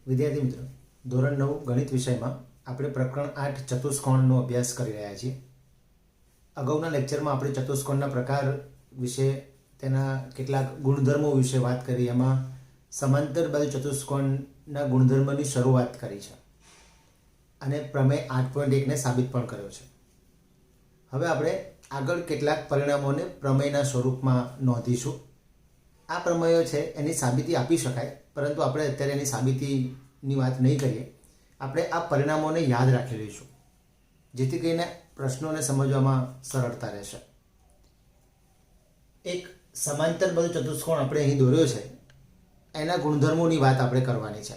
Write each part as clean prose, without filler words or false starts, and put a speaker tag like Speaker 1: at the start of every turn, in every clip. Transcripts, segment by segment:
Speaker 1: વિદ્યાર્થી મિત્રો, ધોરણ 9 ગણિત વિષયમાં આપણે પ્રકરણ 8 ચતુષ્કોણનો અભ્યાસ કરી રહ્યા છીએ. અગાઉના લેક્ચરમાં આપણે ચતુષ્કોણના પ્રકાર વિશે, તેના કેટલાક ગુણધર્મો વિશે વાત કરી. એમાં સમાંતર બાજુ ચતુષ્કોણના ગુણધર્મની શરૂઆત કરી છે અને પ્રમેય 8.1 ને સાબિત પણ કર્યો છે. હવે આપણે આગળ કેટલાક પરિણામોને પ્રમેયના સ્વરૂપમાં નોંધીશું. આ પ્રમેયો છે એની સાબિતી આપી શકાય, પરંતુ આપણે અત્યારે એની સાબિતીની વાત નહીં કરીએ. આપણે આ પરિણામોને યાદ રાખી લઈશું, જેથી કરીને પ્રશ્નોને સમજવામાં સરળતા રહેશે. એક સમાંતર બાજુ ચતુષ્કોણ આપણે અહીં દોર્યો છે, એના ગુણધર્મોની વાત આપણે કરવાની છે.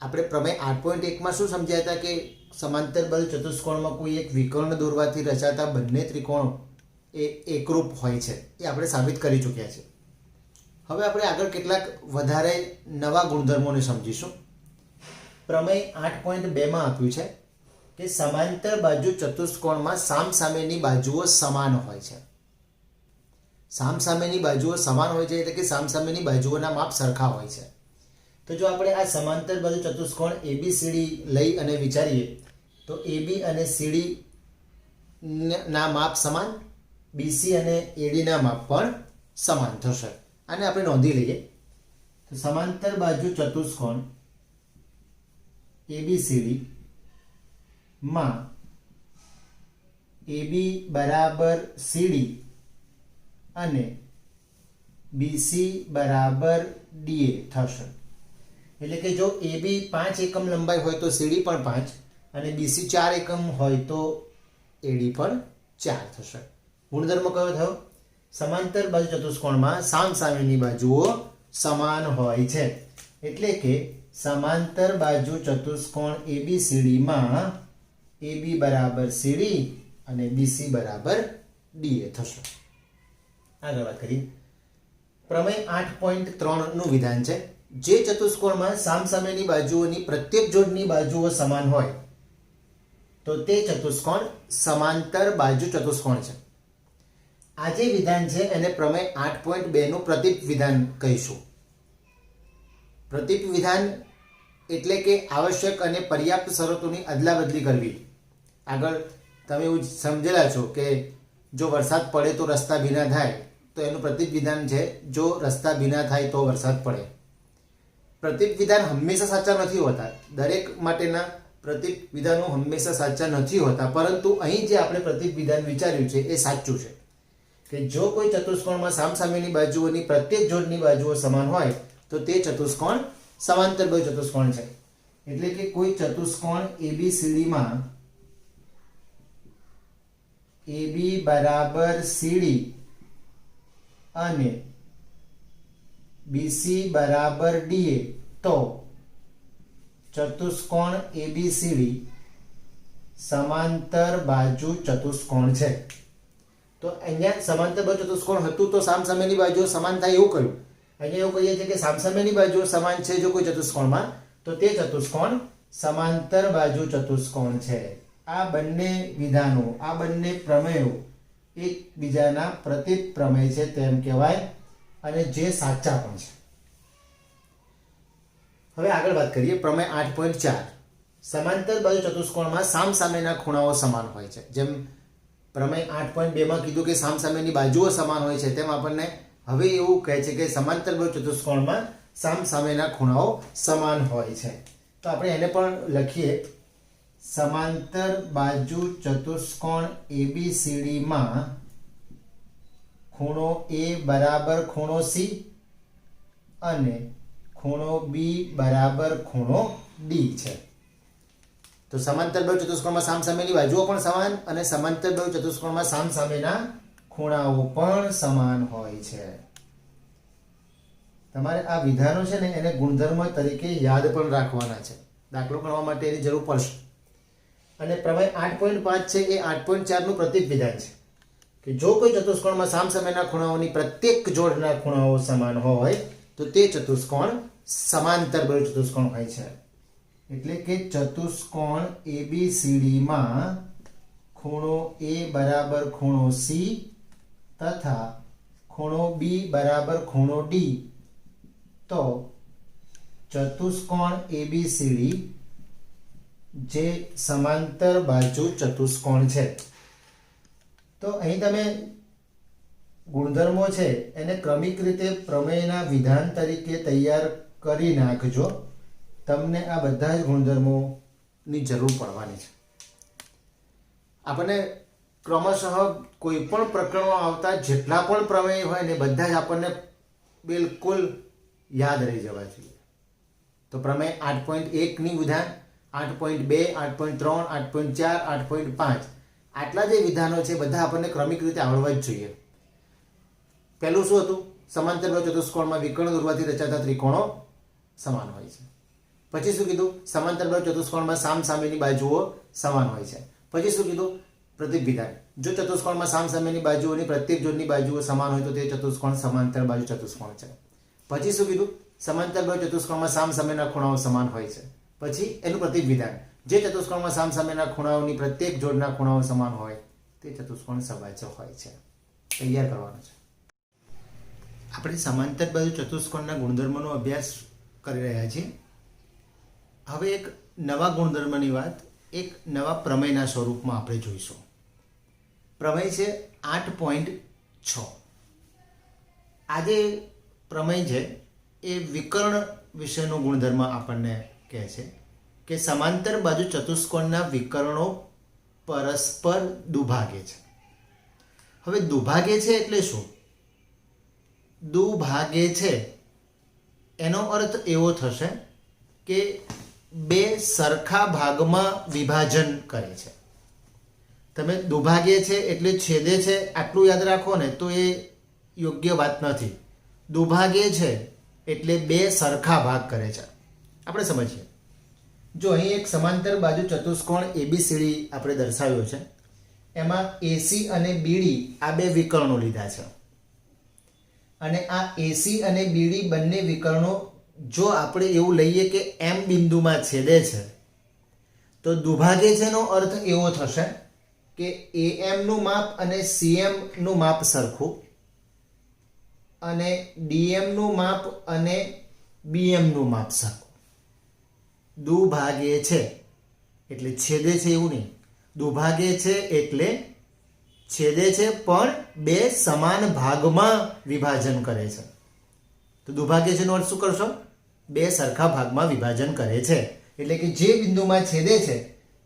Speaker 1: આપણે પ્રમેય 8.1માં શું સમજ્યા હતા કે સમાંતર બાજુ ચતુષ્કોણમાં કોઈ એક વિકર્ણ દોરવાથી રચાતા બંને ત્રિકોણો એ એકરૂપ હોય છે. એ આપણે સાબિત કરી ચૂક્યા છે. હવે આપણે આગળ કેટલાક વધારે નવા ગુણધર્મોને સમજીશું. પ્રમેય 8.2માં આપ્યું છે કે સમાંતર બાજુ ચતુષ્કોણમાં સામસામેની બાજુઓ સમાન હોય છે. સામસામેની બાજુઓ સમાન હોય છે એટલે કે સામસામેની બાજુઓના માપ સરખા હોય છે. તો જો આપણે આ સમાંતર બાજુ ચતુષ્કોણ ABCD લઈ અને વિચારીએ તો AB અને CD ના માપ સમાન, BC અને AD ના માપ પણ સમાન થશે. આને આપણે નોંધી લઈએ. તો સમાંતર બાજુ ચતુષ્કોણ ABCD માં AB બરાબર CD અને BC બરાબર DA થશે. એટલે કે જો AB 5 એકમ લંબાઈ હોય તો CD પણ 5 અને BC 4 એકમ હોય તો AD પણ 4 થશે. ગુણધર્મ કયો થયો? સમાંતર બાજુ ચતુષ્કોણમાં સામસામેની બાજુઓ સમાન હોય છે. એટલે કે સમાંતર બાજુ ચતુષ્કોણ ABCD માં AB બરાબર CD અને BC બરાબર DA થશે. આગળ વાત કરીએ. પ્રમેય 8.3 નું વિધાન છે, જે ચતુષ્કોણમાં સામસામેની બાજુઓની પ્રત્યેક જોડની બાજુઓ સમાન હોય તો તે ચતુષ્કોણ સમાંતર બાજુ ચતુષ્કોણ છે. આ જે વિધાન છે એને પ્રમેય 8.2 નું પ્રતીપ વિધાન કહીશું. પ્રતીપ વિધાન એટલે કે આવશ્યક અને પર્યાપ્ત શરતોની અદલાબદલી કરવી. આગળ તમે એવું સમજેલા છો કે જો વરસાદ પડે તો રસ્તા ભીના થાય, તો એનું પ્રતીપ વિધાન છે જો રસ્તા ભીના થાય તો વરસાદ પડે. પ્રતીપ વિધાન હંમેશા સાચા નથી હોતા. દરેક માટેના પ્રતીપ વિધાનો હંમેશા સાચા નથી હોતા, પરંતુ અહીં જે આપણે પ્રતીપ વિધાન વિચાર્યું છે એ સાચું છે કે જો કોઈ ચતુષ્કોણમાં સામસામેની બાજુઓની પ્રત્યેક જોડની બાજુઓ સમાન હોય તો તે ચતુષ્કોણ સમાંતર બાજુ ચતુષ્કોણ છે. એટલે કે કોઈ ચતુષ્કોણ ABCD માં AB બરાબર CD અને BC બરાબર DA, તો ચતુષ્કોણ ABCD સમાંતર બાજુ ચતુષ્કોણ છે. તો અહીંયા સમાંતર બાજુ ચતુષ્કોણ હતું તો સામસામેની બાજુઓ સમાન થાય એવું કહ્યું. અહીંયા એવું કહીએ છીએ કે સામસામેની બાજુઓ સમાન છે જો કોઈ ચતુષ્કોણમાં, તો તે ચતુષ્કોણ સમાંતર બાજુ ચતુષ્કોણ છે. આ બંને વિધાનો, આ બંને પ્રમેયો એકબીજાના પ્રતીપ પ્રમેય છે તેમ કહેવાય, અને જે સાચા પણ છે. હવે આગળ વાત કરીએ. પ્રમેય 8.4 સમાંતર બાજુ ચતુષ્કોણમાં સામસામેના ખૂણાઓ સમાન હોય છે. જેમ પ્રમેય 8.2 માં કીધું કે સામસામેની બાજુઓ સમાન હોય છે, તેમ આપણને હવે એવું કહે છે કે સમાંતર બાજુ ચતુષ્કોણમાં સામસામેના ખૂણાઓ સમાન હોય છે. તો આપણે એને પણ લખીએ. સમાંતર બાજુ ચતુષ્કોણ ABCD માં ખૂણો A બરાબર ખૂણો C અને ખૂણો B બરાબર ખૂણો D છે. તો સમાંતર બાજુ ચતુષ્કોણમાં સામસામેની બાજુઓ પણ સમાન અને સમાંતર બાજુ ચતુષ્કોણમાં સામસામેના ખૂણાઓ પણ સમાન હોય છે. તમારે આ વિધાનો છે ને એને ગુણધર્મ તરીકે યાદ પણ રાખવાના છે. દાખલો ગણવા માટે એની જરૂર પડશે. અને પ્રમેય 8.5 છે એ 8.4 નું પ્રતીપ વિધાન છે કે જો કોઈ ચતુષ્કોણમાં સામસામેના ખૂણાઓની પ્રત્યેક જોડના ખૂણાઓ સમાન હોય તો તે ચતુષ્કોણ સમાંતર બાજુ ચતુષ્કોણ હોય છે. એટલે કે ચતુષ્કોણ ABCD માં ખૂણો A બરાબર ખૂણો C તથા ખૂણો B બરાબર ખૂણો D, તો ચતુષ્કોણ એબીસીડી જે સમાંતર બાજુ ચતુષ્કોણ છે. તો અહીં તમે ગુણધર્મો છે એને ક્રમિક રીતે પ્રમેયના વિધાન તરીકે તૈયાર કરી નાખજો. તમને આ બધા જ ગુણધર્મોની જરૂર પડવાની છે. આપણને ક્રમશઃ કોઈ પણ પ્રકરણમાં આવતા જેટલા પણ પ્રમેય હોય ને બધા જ આપણને બિલકુલ યાદ રહી જવા જોઈએ. તો પ્રમેય 8.1 ની વિધાન, 8.2, 8.3, 8.4, 8.5 આટલા જે વિધાનો છે બધા આપણને ક્રમિક રીતે આવડવા જ જોઈએ. પહેલું શું હતું? સમાંતર બાજુ ચતુષ્કોણમાં વિકર્ણ દોરવાથી રચાતા ત્રિકોણો સમાન હોય છે. પછી શું કીધું? સમાંતર બાજુ ચતુષ્કોણમાં સામસામેની બાજુઓ સમાન હોય છે. પછી શું કીધું? પ્રતીક વિધાન. જો ચતુષ્કોણમાં સામસામેની બાજુઓની પ્રત્યેક જોડની બાજુઓ સમાન હોય તો તે ચતુષ્કોણ સમાંતર બાજુ ચતુષ્કોણ છે. પછી શું કીધું? સમાંતર બાજુ ચતુષ્કોણમાં સામસામેના ખૂણાઓ સમાન હોય છે. પછી એનું પ્રતીક વિધાન. જે ચતુષ્કોણમાં સામસામેના ખૂણાઓની પ્રત્યેક જોડના ખૂણાઓ સમાન હોય તે ચતુષ્કોણ સબાચક હોય છે. તૈયાર કરવાનો છે. આપણે સમાંતર બાજુ ચતુષ્કોણના ગુણધર્મોનો અભ્યાસ કરી રહ્યા છીએ. હવે એક નવા ગુણધર્મની વાત એક નવા પ્રમેયના સ્વરૂપમાં આપણે જોઈશું. પ્રમેય છે 8.6. આ જે પ્રમેય છે એ વિકર્ણ વિશેનો ગુણધર્મ આપણને કહે છે કે સમાંતર બાજુ ચતુષ્કોણના વિકર્ણો પરસ્પર દુભાગે છે. હવે દુભાગે છે એટલે શું? દુભાગે છે એનો અર્થ એવો થશે કે બે સરખા ભાગમાં વિભાજન કરે છે. તમે દુભાગે છે એટલે છેદે છે આટલું યાદ રાખો ને તો એ યોગ્ય વાત નથી. દુભાગે છે એટલે બે સરખા ભાગ કરે છે. આપણે સમજીએ. જો અહીં એક સમાંતર બાજુ ચતુષ્કોણ એબીસીડી આપણે દર્શાવ્યો છે. એમાં એસી અને બીડી આ બે વિકર્ણો લીધા છે. અને આ એસી અને બીડી બંને વિકર્ણો જો આપણે એવું લઈએ કે એમ બિંદુમાં છેદે છે તો દુભાગે છે નો અર્થ એવો થશે કે એએમ નું માપ અને સીએમ નું માપ સરખું અને ડીએમ નું માપ અને બીએમ નું માપ સરખું. દુભાગે છે એટલે છેદે છે એવું નહીં. દુભાગે છે એટલે છેદે છે પણ બે સમાન ભાગમાં વિભાજન કરે છે. તો દુભાગે છે નો અર્થ શું કરશો? બે સરખા ભાગમાં વિભાજન કરે છે. એટલે કે જે બિંદુમાં છેદે છે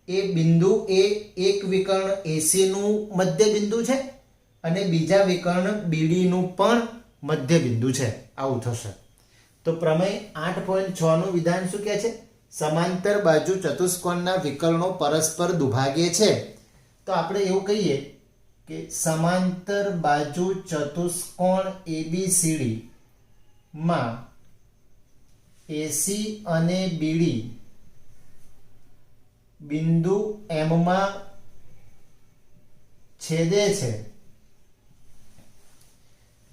Speaker 1: એ બિંદુ એ એક વિકર્ણ એસી નું મધ્ય બિંદુ છે અને બીજા વિકર્ણ બીડી નું પણ મધ્ય બિંદુ છે. આવું થશે. તો પ્રમેય 8.6 નું વિધાન શું કહે છે? સમાંતર બાજુ ચતુષ્કોણના વિકર્ણો પરસ્પર દુભાગે છે. તો આપણે એવું કહીએ કે સમાંતર બાજુ ચતુષ્કોણ એબીસીડી માં એસી અને બીડી બિંદુ એમ માં છેદે છે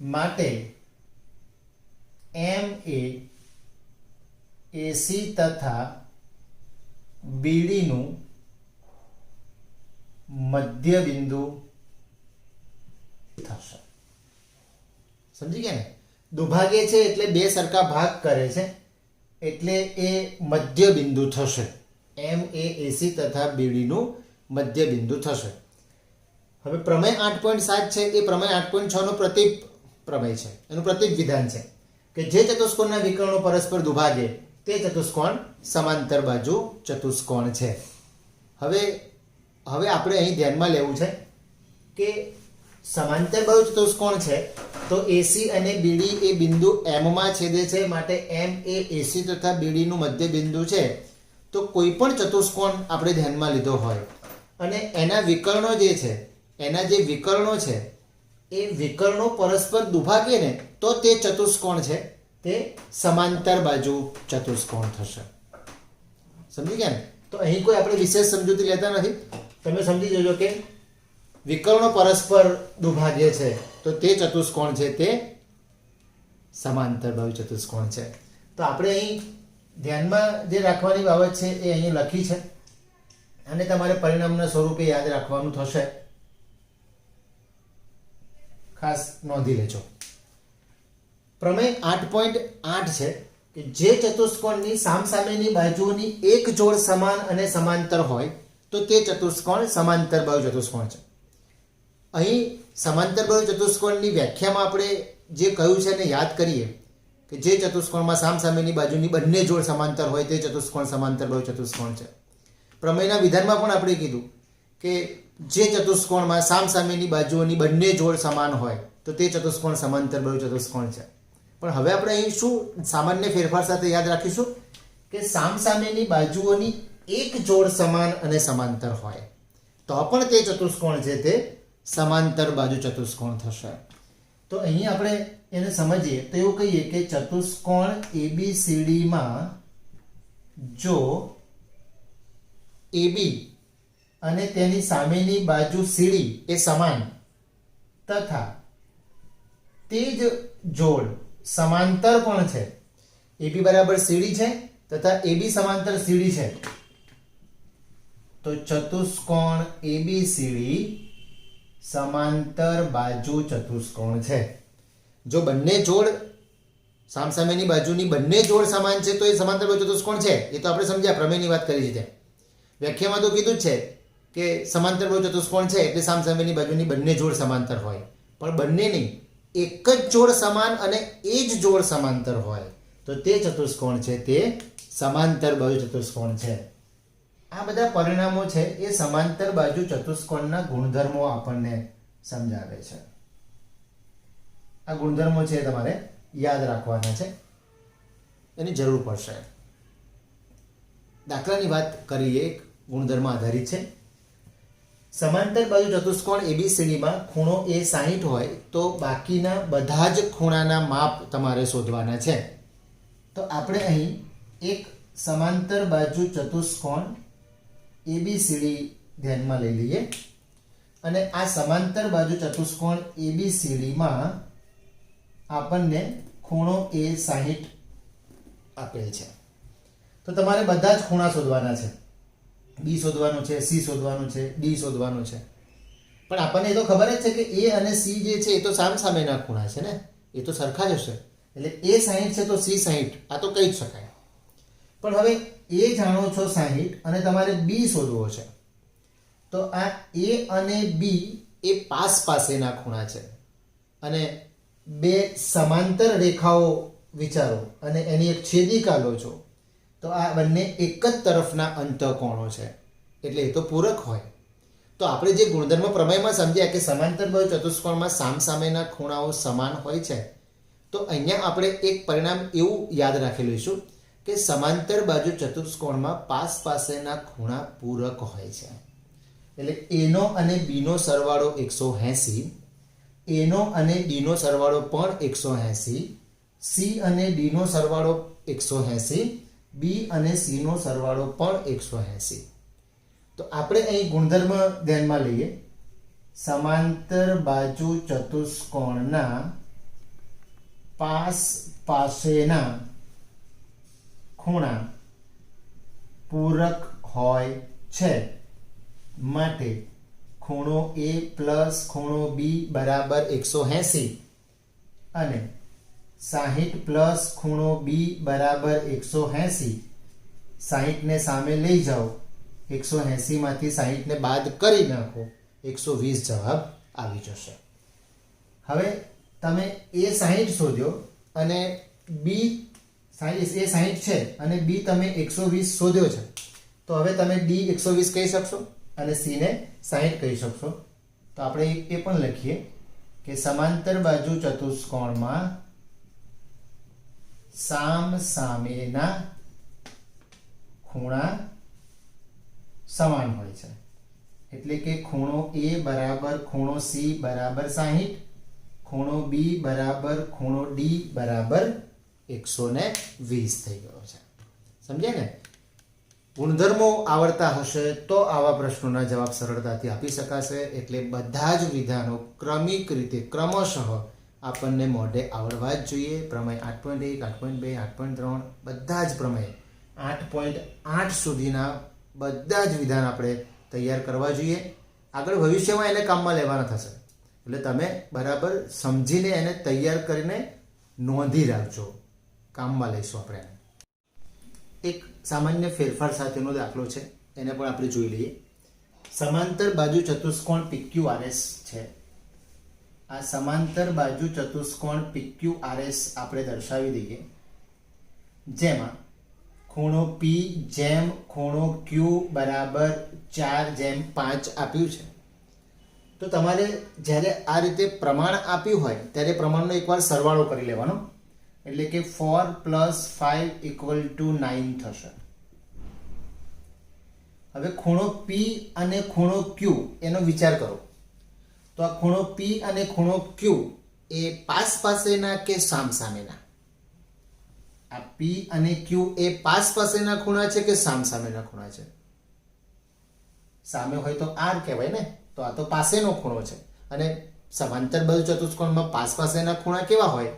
Speaker 1: માટે એમ એ એસી તથા બીડીનું મધ્ય બિંદુ થશે. સમજી ગયા ને? દુભાગે છે એટલે બે સરખા ભાગ કરે છે એટલે એ મધ્ય બિંદુ થશે. એમ એ એસી તથા બીડીનું મધ્ય બિંદુ થશે. હવે પ્રમેય 8.7 છે એ પ્રમેય 8.6 નો પ્રતીક પ્રમેય છે. એનું પ્રતીક વિધાન છે કે જે ચતુષ્કોણના વિકર્ણો પરસ્પર દુભાગે તે ચતુષ્કોણ સમાંતર બાજુ ચતુષ્કોણ છે. હવે આપણે અહીં ધ્યાનમાં લેવું છે કે સમાંતર બાજુ ચતુષ્કોણ છે તો એસી અને બીડી એ બિંદુ એમ માં છેદે છે માટે એમ એ એસી તથા બીડી નું મધ્ય બિંદુ છે. તો કોઈ પણ ચતુષ્કોણ આપણે ધ્યાનમાં લીધો હોય અને એના વિકર્ણો જે છે એના જે વિકર્ણો છે એ વિકર્ણો પરસ્પર દુભાગે ને તો તે ચતુષ્કોણ છે તે સમાંતર બાજુ ચતુષ્કોણ થશે. સમજી ગયા ને? તો અહીં કોઈ આપણે વિશેષ સમજૂતી લેતા નથી. તમે સમજી જજો કે વિકર્ણો પરસ્પર દુભાગે છે તો તે ચતુષ્કોણ છે તે સમાંતર બાજુ ચતુષ્કોણ છે. તો આપણે અહીં ધ્યાનમાં જે રાખવાની બાબત છે એ અહીં લખી છે અને તમારે પરિણામના સ્વરૂપે યાદ રાખવાનું થશે. ખાસ નોંધી લેજો. પ્રમેય 8.8 છે કે જે ચતુષ્કોણની સામસામેની બાજુઓની એક જોડ સમાન અને સમાંતર હોય તો તે ચતુષ્કોણ સમાંતર બાજુ ચતુષ્કોણ છે. અહીં સમાંતર બાજુ ચતુષ્કોણની વ્યાખ્યામાં આપણે જે કહ્યું છે એને યાદ કરીએ કે જે ચતુષ્કોણમાં સામસામેની બાજુની બંને જોડ સમાંતર હોય તે ચતુષ્કોણ સમાંતર બાજુ ચતુષ્કોણ છે. પ્રમેયના વિધાનમાં પણ આપણે કીધું કે જે ચતુષ્કોણમાં સામસામેની બાજુઓની બંને જોડ સમાન હોય તો તે ચતુષ્કોણ સમાંતર બાજુ ચતુષ્કોણ છે. પણ હવે આપણે અહીં શું સામાન્ય ફેરફાર સાથે યાદ રાખીશું કે સામસામેની બાજુઓની એક જોડ સમાન અને સમાંતર હોય તો પણ તે ચતુષ્કોણ છે તે સમાંતર બાજુ ચતુષ્કોણ થશે. તો અહીં આપણે એને સમજીએ તો એવું કહીએ કે ચતુષ્કોણ ABCDમાં જો AB અને તેની સામેની બાજુ CD એ સમાન તથા તે જ જોડ સમાંતર પણ છે, AB બરાબર CD છે તથા AB સમાંતર CD છે, તો ચતુષ્કોણ ABCD સમાંતર બાજુ ચતુષ્કોણ છે. જો બંને જોડ સામસામેની બાજુની બંને જોડ સમાન છે તો એ સમાંતર બાજુ ચતુષ્કોણ છે. એ તો આપણે સમજ્યા, પ્રમેયની વાત કરી છે. વ્યાખ્યામાં તો કીધું જ છે કે સમાંતર બાજુ ચતુષ્કોણ છે એટલે સામસામેની બાજુની બંને જોડ સમાંતર હોય, પણ બંને નહીં, એક જ જોડ સમાન અને એ જ જોડ સમાંતર હોય તો તે ચતુષ્કોણ છે તે સમાંતર બાજુ ચતુષ્કોણ છે. આ બધા પરિણામો છે એ સમાંતર બાજુ ચતુષ્કોણના ગુણધર્મો આપણને સમજાવે છે. આ ગુણધર્મો છે તમારે યાદ રાખવાના છે, એની જરૂર પડશે. દાખલાની વાત કરીએ, એક ગુણધર્મ આધારિત છે. સમાંતર બાજુ ચતુષ્કોણ ABCDમાં ખૂણો એ 60 હોય તો બાકીના બધા જ ખૂણાના માપ તમારે શોધવાના છે. તો આપણે અહીં એક સમાંતર બાજુ ચતુષ્કોણ ABCD ધ્યાનમાં લઈ લઈએ અને આ સમાંતર બાજુ ચતુષ્કોણ ABCDમાં આપણને ખૂણો એ 60 આપેલ છે. તો તમારે બધા જ ખૂણા શોધવાના છે. B શોધવાનું છે, C શોધવાનું છે, D શોધવાનું છે. પણ આપણને એ તો ખબર જ છે કે A અને C જે છે એ તો સામસામેના ખૂણા છે ને, એ તો સરખા જ હશે. એટલે A 60 છે તો C 60, આ તો કહી જ શકાય. પણ હવે A જાણો છો 60 અને તમારે B શોધવો છે તો આ A અને B એ પાસેના ખૂણા છે અને બે સમાંતર રેખાઓ વિચારો અને એની એક છેદિકા લો છો તો આ બંને એક જ તરફના અંતઃકોણો છે એટલે એ તો પૂરક હોય. તો આપણે જે ગુણધર્મ પ્રમેયમાં સમજ્યા કે સમાંતર બાજુ ચતુષ્કોણમાં સામસામેના ખૂણાઓ સમાન હોય છે, તો અહીંયા આપણે એક પરિણામ એવું યાદ રાખી લઈશું કે સમાંતર બાજુ ચતુષ્કોણમાં પાસેના ખૂણા પૂરક હોય છે. એટલે A નો અને B નો સરવાળો 180, A નો અને D નો સરવાળો પણ 180, C અને D નો સરવાળો 180, B અને C નો સરવાળો પણ 180. તો આપણે અહીં ગુણધર્મ ધ્યાનમાં લઈએ. સમાંતર બાજુ ચતુષ્કોણના પાસેના ખૂણા પૂરક હોય છે માટે ખૂણો A પ્લસ ખૂણો B બરાબર 180 અને 60 પ્લસ ખૂણો B બરાબર 180. 60 ને સામે લઈ જાઓ, 180 માંથી 60 ને બાદ કરી નાખો, 120 જવાબ આવી જશે. હવે તમે A 60 શોધ્યો અને B A 60 છે અને B તમે 120 શોધ્યો છે, તો હવે તમે D 120 કહી શકશો અને C ને 60 કહી શકશો. તો આપણે એ પણ લખીએ કે સમાંતર બાજુ ચતુષ્કોણમાં સામસામેના ખૂણા સમાન હોય છે. એટલે કે ખૂણો A બરાબર ખૂણો C બરાબર 60, ખૂણો B બરાબર ખૂણો D બરાબર 120 થઈ ગયો છે. સમજ્યા ને? ગુણધર્મો આવડતા હશે તો આવા પ્રશ્નોના જવાબ સરળતાથી આપી શકાશે. એટલે બધા જ વિધાનો ક્રમિક રીતે ક્રમશઃ આપણને મોઢે આવડવા જ જોઈએ. પ્રમેય 8.1, 8.2, 8.3 બધા જ પ્રમેય 8.8 સુધીના બધા જ વિધાન આપણે તૈયાર કરવા જોઈએ. આગળ ભવિષ્યમાં એને કામમાં લેવાના થશે એટલે તમે બરાબર સમજીને એને તૈયાર કરીને નોંધી રાખજો. કામમાં લઈશું આપણે. એક સામાન્ય ફેરફાર સાથેનો દાખલો છે, એને પણ આપણે જોઈ લઈએ. સમાંતર બાજુ ચતુષ્કોણ PQRS છે. આ સમાંતર બાજુ ચતુષ્કોણ PQRS આપણે દર્શાવી દઈએ, જેમાં ખૂણો P જેમ ખૂણો Q બરાબર 4/5 આપ્યું છે. તો તમારે જ્યારે આ રીતે પ્રમાણ આપ્યું હોય ત્યારે પ્રમાણનો એકવાર સરવાળો કરી લેવાનો, એટલે કે 4 + 5 = 9 થશે. હવે ખૂણો P અને ખૂણો Q એનો વિચાર કરો. તો આ ખૂણો P અને ખૂણો Q એ પાસેના કે સામસામેના? આ P અને Q એ પાસેના ખૂણા છે કે સામસામેના ખૂણા છે? સામે હોય તો R કહેવાય ને, તો આ તો પાસેનો ખૂણો છે. અને સમાંતર બાજુ ચતુષ્કોણમાં પાસેના ખૂણા કેવા હોય?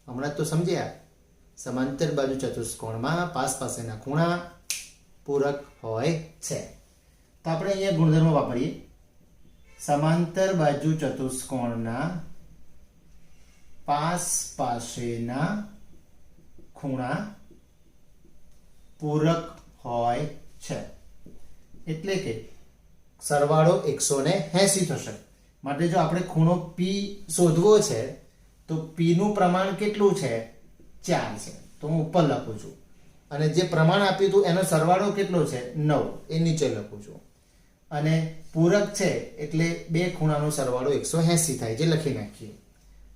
Speaker 1: હમણાં તો સમજ્યા. સમાંતર બાજુ ચતુષ્કોણમાં પાસેના ખૂણા પૂરક હોય છે. તો આપણે અહીંયા ગુણધર્મ વાપરીએ. સમાંતર બાજુ ચતુષ્કોણના પાસેના ખૂણા પૂરક હોય છે. એટલે કે સરવાળો 180 થશે. માટે જો આપણે ખૂણો P શોધવો છે તો P નું પ્રમાણ કેટલું છે? 4 છે. તો હું ઉપર લખું છું. અને જે પ્રમાણ આપ્યું હતું એનો સરવાળો કેટલો છે? 9. એ નીચે લખું છું. અને પૂરક છે એટલે બે ખૂણાનો સરવાળો 180 થાય, જે લખી નાખીએ.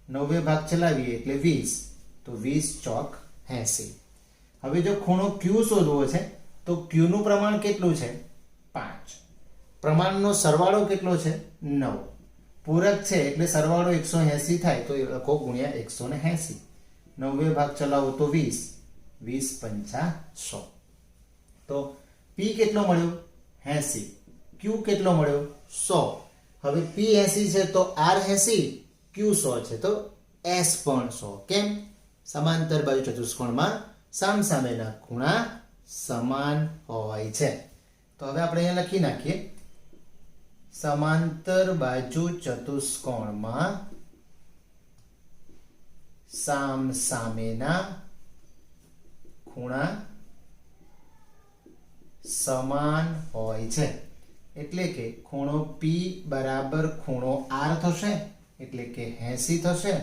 Speaker 1: 9 ભાગ ચલાવીએ એટલે 20. તો 20 ચોક 80. હવે જો ખૂણો Q શોધવો છે તો Q નું પ્રમાણ કેટલું છે? 5. પ્રમાણનો સરવાળો કેટલો છે? 9. પૂરક છે એટલે સરવાળો 180 થાય, તો લખો ગુણ્યા 180. 9 ભાગ ચલાવો તો 20. 20 × 5 = 100. તો P કેટલો મળ્યો? 80. Q કેટલો મળ્યો? 100. હવે P 80 છે તો R 80, Q 100 છે તો S પણ 100. કેમ? સમાંતર બાજુ ચતુષ્કોણમાં સામસામેના ખૂણા સમાન હોય છે. તો હવે આપણે અહીંયા લખી નાખીએ. સમાંતર બાજુ ચતુષ્કોણમાં સામસામેના ખૂણા સમાન હોય છે. એટલે કે ખૂણો P બરાબર ખૂણો R થશે, એટલે કે 80 થશે.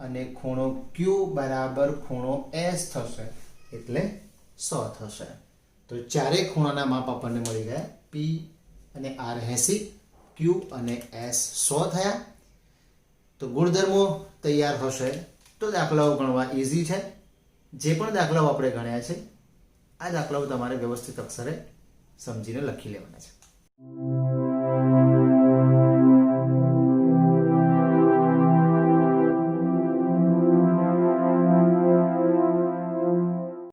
Speaker 1: અને ખૂણો Q બરાબર ખૂણો S થશે, એટલે 100 થશે. તો ચારેય ખૂણાના માપ આપણને મળી ગયા. P અને R 80, Q અને S 100 થયા. તો ગુણધર્મો તૈયાર હશે તો દાખલાઓ ગણવા ઈઝી છે. જે પણ દાખલાઓ આપણે ગણ્યા છે, આ દાખલાઓ તમારે વ્યવસ્થિત અક્ષરે સમજીને લખી લેવાના છે.